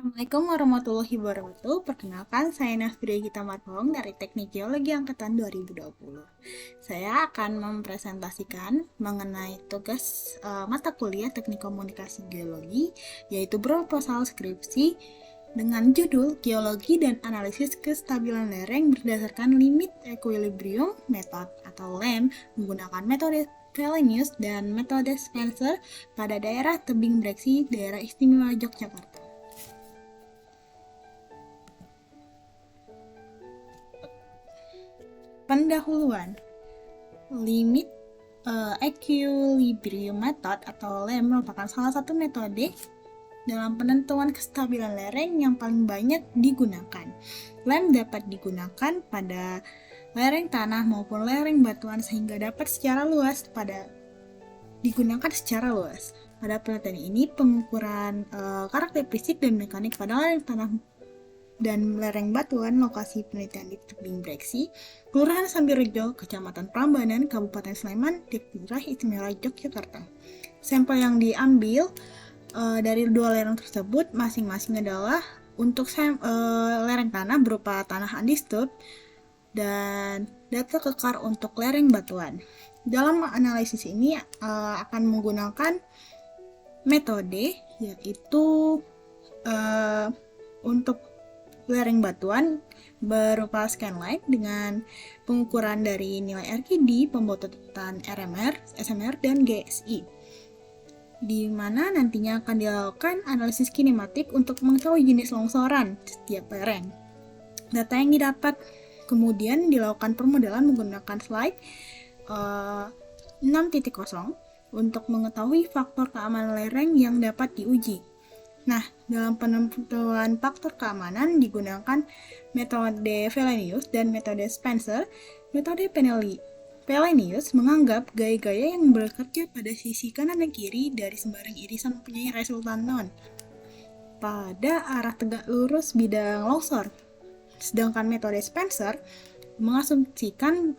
Assalamualaikum warahmatullahi wabarakatuh. Perkenalkan, saya Nafira Gita Marhong dari Teknik Geologi Angkatan 2020. Saya akan mempresentasikan mengenai tugas mata kuliah Teknik Komunikasi Geologi, yaitu proposal skripsi dengan judul Geologi dan Analisis Kestabilan Lereng berdasarkan Limit Equilibrium Method atau LEM menggunakan metode Fellenius dan metode Spencer pada daerah tebing breksi daerah istimewa Yogyakarta. Pendahuluan. Limit Equilibrium Method atau LEM merupakan salah satu metode dalam penentuan kestabilan lereng yang paling banyak digunakan. LEM dapat digunakan pada lereng tanah maupun lereng batuan sehingga dapat digunakan secara luas. Pada penelitian ini, pengukuran karakter fisik dan mekanik pada lereng tanah dan lereng batuan lokasi penelitian di tebing breksi, Kelurahan Sambirejo, Kecamatan Prambanan, Kabupaten Sleman, Daerah Istimewa Yogyakarta. Sampel yang diambil dari dua lereng tersebut masing-masing adalah untuk lereng tanah berupa tanah undisturbed dan data kekar untuk lereng batuan. Dalam analisis ini akan menggunakan metode yaitu untuk lereng batuan berupa scanline dengan pengukuran dari nilai RKD, pembototan RMR, SMR, dan GSI, di mana nantinya akan dilakukan analisis kinematik untuk mengetahui jenis longsoran setiap lereng. Data yang didapat kemudian dilakukan permodelan menggunakan slide 6.0 untuk mengetahui faktor keamanan lereng yang dapat diuji. Nah, dalam penentuan faktor keamanan digunakan metode Fellenius dan metode Spencer. Metode Fellenius menganggap gaya-gaya yang bekerja pada sisi kanan dan kiri dari sembarang irisan mempunyai resultan non pada arah tegak lurus bidang longsor. Sedangkan metode Spencer mengasumsikan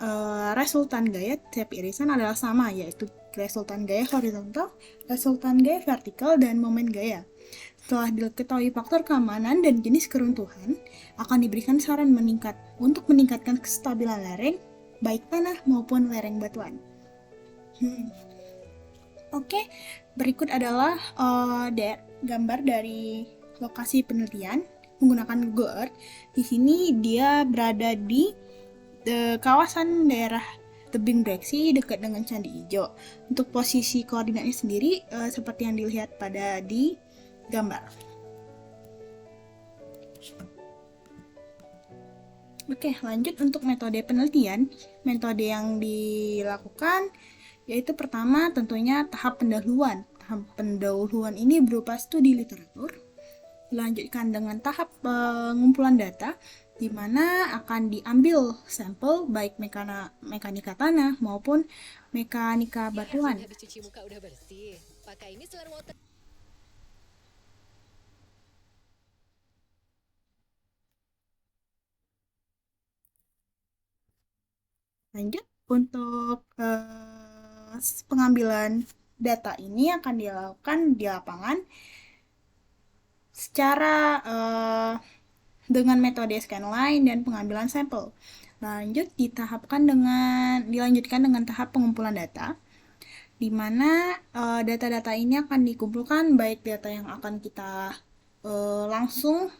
resultan gaya tiap irisan adalah sama, yaitu resultan gaya horizontal, resultan gaya vertikal, dan momen gaya. Setelah diketahui faktor keamanan dan jenis keruntuhan, akan diberikan saran untuk meningkatkan kestabilan lereng, baik tanah maupun lereng batuan. Oke, berikut adalah gambar dari lokasi penelitian menggunakan Google Earth. Di sini dia berada di kawasan daerah tebing breksi dekat dengan Candi Ijo. Untuk posisi koordinatnya sendiri seperti yang dilihat di gambar. Oke, lanjut untuk metode penelitian. Metode yang dilakukan yaitu pertama tentunya tahap pendahuluan. Tahap pendahuluan ini berupa studi literatur. Dilanjutkan dengan tahap pengumpulan data, di mana akan diambil sampel baik mekanika tanah maupun mekanika batuan. Habis cuci muka udah bersih, pakai micellar water. Lanjut, untuk pengambilan data ini akan dilakukan di lapangan secara dengan metode scanline dan pengambilan sampel. Dilanjutkan dengan tahap pengumpulan data, di mana data-data ini akan dikumpulkan baik data yang akan kita langsung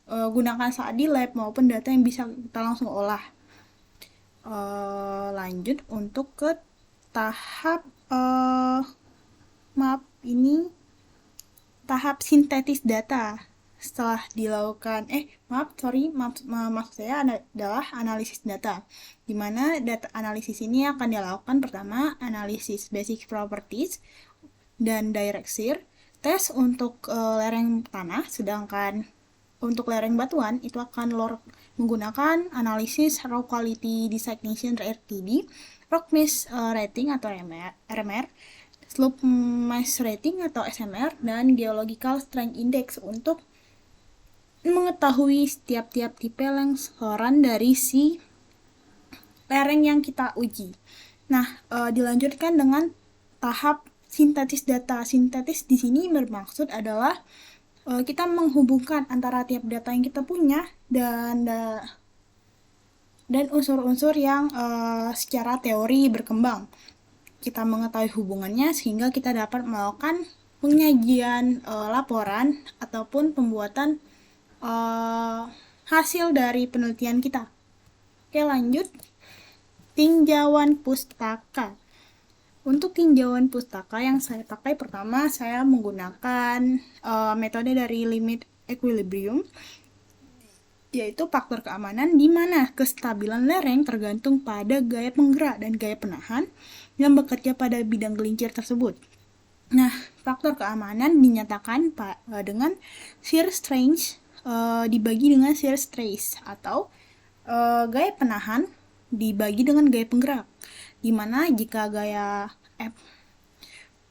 gunakan saat di lab maupun data yang bisa kita langsung olah. Lanjut untuk ke tahap tahap sintetis data. Setelah dilakukan maksud saya adalah analisis data, di mana data analisis ini akan dilakukan pertama analisis basic properties dan direct shear, tes untuk lereng tanah, sedangkan untuk lereng batuan itu akan menggunakan analisis rock quality designation RTD, rock mass rating atau RMR, slope mass rating atau SMR, dan geological strength index untuk mengetahui setiap tipe longsoran dari si lereng yang kita uji. Nah, dilanjutkan dengan tahap sintetis data. Sintetis di sini bermaksud adalah kita menghubungkan antara tiap data yang kita punya dan unsur-unsur yang secara teori berkembang. Kita mengetahui hubungannya sehingga kita dapat melakukan penyajian laporan ataupun pembuatan hasil dari penelitian kita. Oke, lanjut. Tinjauan pustaka. Untuk tinjauan pustaka yang saya pakai, pertama saya menggunakan metode dari limit equilibrium, yaitu faktor keamanan di mana kestabilan lereng tergantung pada gaya penggerak dan gaya penahan yang bekerja pada bidang gelincir tersebut. Nah, faktor keamanan dinyatakan dengan shear strength dibagi dengan shear stress, atau gaya penahan dibagi dengan gaya penggerak, dimana jika gaya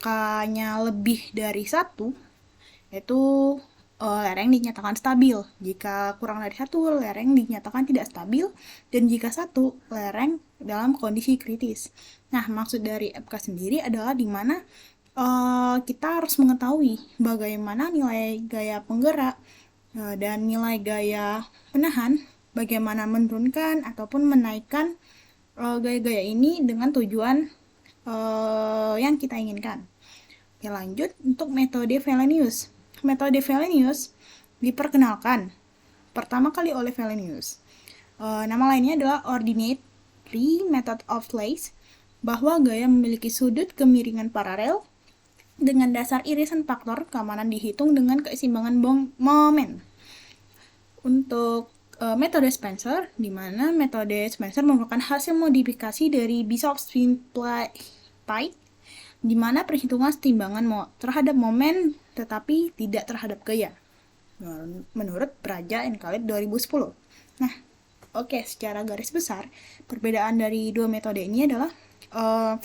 K-nya lebih dari 1, yaitu lereng dinyatakan stabil. Jika kurang dari 1, lereng dinyatakan tidak stabil, dan jika 1, lereng dalam kondisi kritis. Nah, maksud dari FK sendiri adalah di mana kita harus mengetahui bagaimana nilai gaya penggerak dan nilai gaya penahan, bagaimana menurunkan ataupun menaikkan gaya-gaya ini dengan tujuan yang kita inginkan. Oke, lanjut untuk metode Wallenius. Metode Wallenius diperkenalkan pertama kali oleh Wallenius. Nama lainnya adalah Ordinary Method of Lace, bahwa gaya memiliki sudut kemiringan paralel dengan dasar irisan faktor keamanan dihitung dengan keseimbangan momen. Untuk metode Spencer, di mana metode Spencer merupakan hasil modifikasi dari Bishop-Swift-Pitt, di mana perhitungan setimbangan terhadap momen tetapi tidak terhadap gaya, menurut Braja and Khalid 2010. Nah, oke, secara garis besar perbedaan dari dua metode ini adalah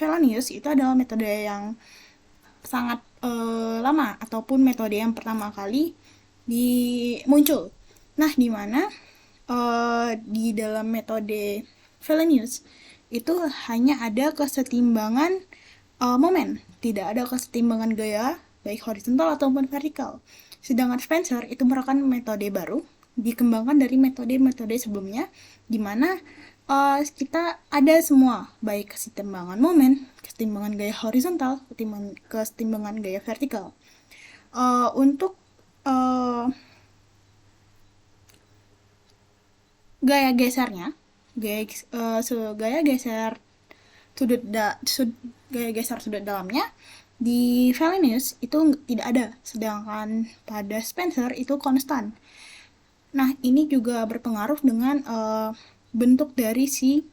Wallenius itu adalah metode yang sangat lama, ataupun metode yang pertama kali muncul. Nah, di mana di dalam metode Wallenius itu hanya ada kesetimbangan momen, tidak ada kesetimbangan gaya baik horizontal ataupun vertikal. Sedangkan Spencer itu merupakan metode baru, dikembangkan dari metode-metode sebelumnya, di mana kita ada semua, baik kesetimbangan momen, kesetimbangan gaya horizontal, kesetimbangan gaya vertikal. Untuk gaya gesernya, gaya geser sudut dalamnya di Wallenius itu tidak ada, sedangkan pada Spencer itu konstan. Nah, ini juga berpengaruh dengan bentuk dari si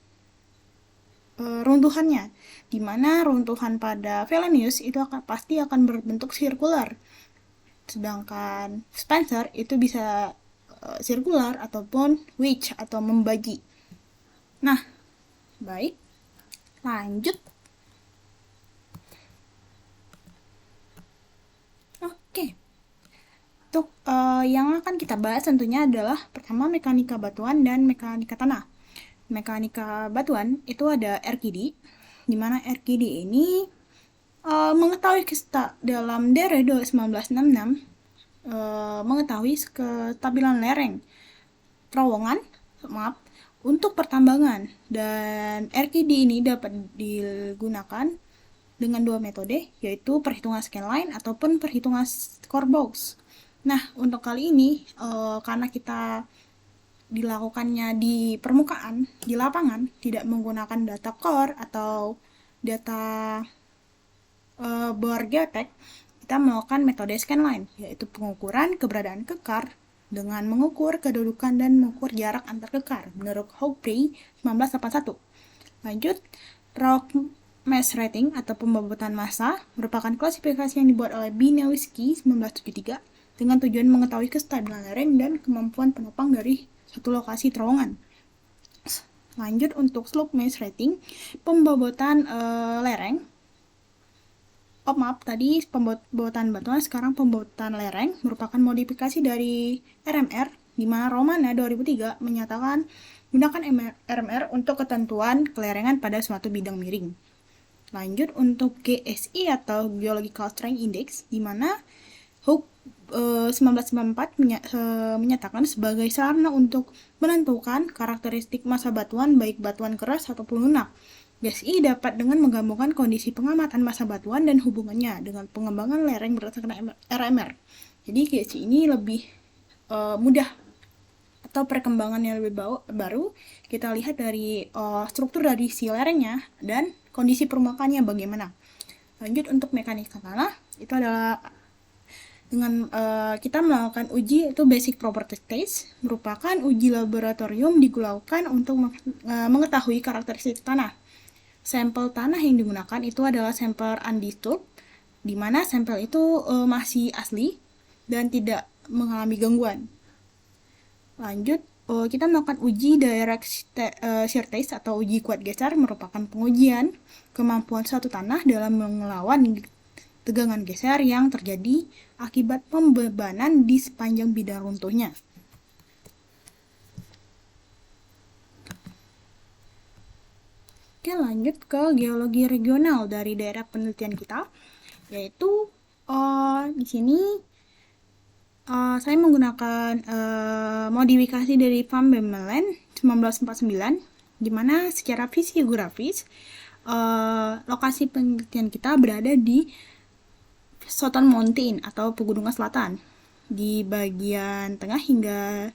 runtuhannya, di mana runtuhan pada Wallenius itu pasti akan berbentuk sirkular, sedangkan Spencer itu bisa sirkular ataupun wedge atau membagi. Nah, baik, lanjut. Oke, untuk yang akan kita bahas tentunya adalah pertama mekanika batuan dan mekanika tanah. Mekanika batuan itu ada RKD, di mana RKD ini mengetahui dalam Deredo 1966 mengetahui kestabilan lereng terowongan untuk pertambangan, dan RKD ini dapat digunakan dengan dua metode, yaitu perhitungan scanline ataupun perhitungan core box. Nah, untuk kali ini karena kita dilakukannya di permukaan, di lapangan, tidak menggunakan data core atau data bor geotek, kita melakukan metode scanline, yaitu pengukuran keberadaan kekar dengan mengukur kedudukan dan mengukur jarak antar kekar menurut Hawtrey 1981. Lanjut, rock mass rating atau pembobotan massa merupakan klasifikasi yang dibuat oleh Biniewski 1973 dengan tujuan mengetahui kestabilan lereng dan kemampuan penopang dari satu lokasi terowongan. Lanjut, untuk slope mass rating, pembobotan lereng. Maaf, tadi pembobotan batuan, sekarang pembobotan lereng merupakan modifikasi dari RMR, di mana Romana 2003 menyatakan gunakan RMR untuk ketentuan kelerengan pada suatu bidang miring. Lanjut, untuk GSI atau Geological Strength Index, di mana 1994 menyatakan sebagai sarana untuk menentukan karakteristik massa batuan baik batuan keras ataupun lunak. GSI dapat dengan menggabungkan kondisi pengamatan massa batuan dan hubungannya dengan pengembangan lereng berdasarkan RMR. Jadi GSI ini lebih mudah, atau perkembangan yang lebih baru kita lihat dari struktur dari si lerengnya dan kondisi permukaannya bagaimana. Lanjut untuk mekanika tanah, itu adalah dengan kita melakukan uji itu basic property test, merupakan uji laboratorium digunakan untuk mengetahui karakteristik tanah. Sampel tanah yang digunakan itu adalah sampel undisturbed, di mana sampel itu masih asli dan tidak mengalami gangguan. Lanjut, kita melakukan uji direct shear test atau uji kuat geser, merupakan pengujian kemampuan suatu tanah dalam melawan tegangan geser yang terjadi akibat pembebanan di sepanjang bidang runtuhnya. Oke, lanjut ke geologi regional dari daerah penelitian kita, yaitu di sini saya menggunakan modifikasi dari Van Bemmelen 1949, di mana secara fisiografis lokasi penelitian kita berada di Southern Mountain atau Pegunungan Selatan, di bagian tengah hingga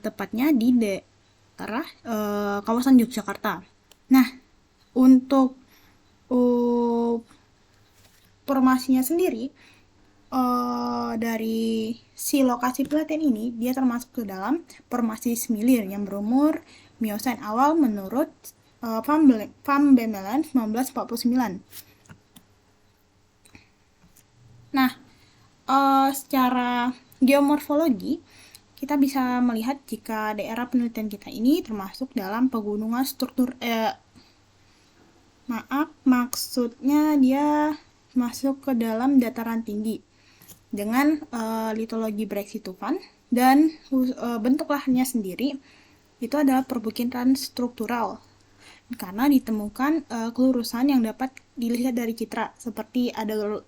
tepatnya di daerah kawasan Yogyakarta. Nah, untuk formasinya sendiri, dari si lokasi penelitian ini, dia termasuk ke dalam formasi semilir yang berumur Miocene awal menurut Van Bemmelen 1949. Nah, secara geomorfologi, kita bisa melihat jika daerah penelitian kita ini termasuk dalam pegunungan struktur maksudnya dia masuk ke dalam dataran tinggi dengan litologi Breksi Tufan, dan bentuk lahannya sendiri itu adalah perbukitan struktural karena ditemukan kelurusan yang dapat dilihat dari citra, seperti ada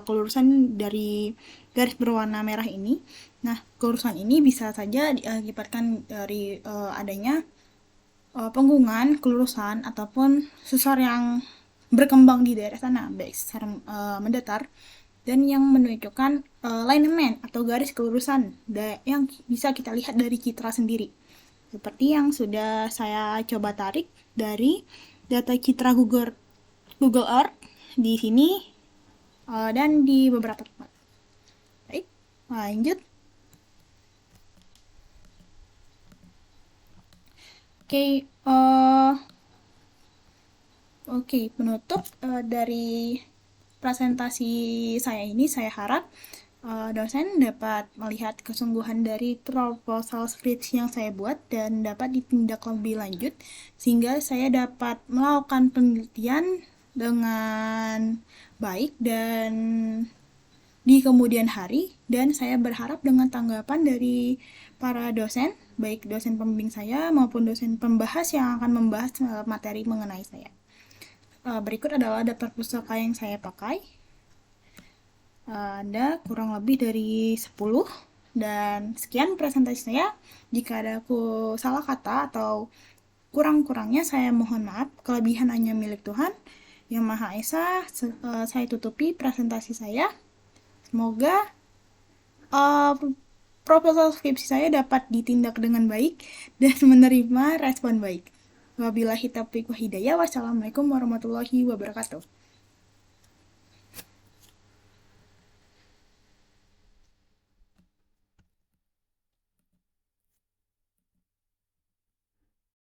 kelurusan dari garis berwarna merah ini. Nah, kelurusan ini bisa saja diakibatkan dari adanya penggungan kelurusan ataupun sesar yang berkembang di daerah sana, baik sesar mendatar dan yang menunjukkan lineament atau garis kelurusan yang bisa kita lihat dari citra sendiri, seperti yang sudah saya coba tarik dari data citra Google Earth di sini dan di beberapa tempat. Baik, lanjut. Oke, penutup dari presentasi saya ini, saya harap dosen dapat melihat kesungguhan dari proposal script yang saya buat dan dapat ditindak lebih lanjut, sehingga saya dapat melakukan penelitian dengan baik dan di kemudian hari, dan saya berharap dengan tanggapan dari para dosen, baik dosen pembimbing saya maupun dosen pembahas yang akan membahas materi mengenai saya. Berikut adalah daftar pustaka yang saya pakai. Ada kurang lebih dari 10, dan sekian presentasi saya. Jika ada aku salah kata atau kurang-kurangnya, saya mohon maaf. Kelebihan hanya milik Tuhan Yang Maha Esa. Saya tutupi presentasi saya. Semoga proposal skripsi saya dapat ditindak dengan baik dan menerima respon baik. Wabillahi taufiq wa hidayah. Wassalamualaikum warahmatullahi wabarakatuh.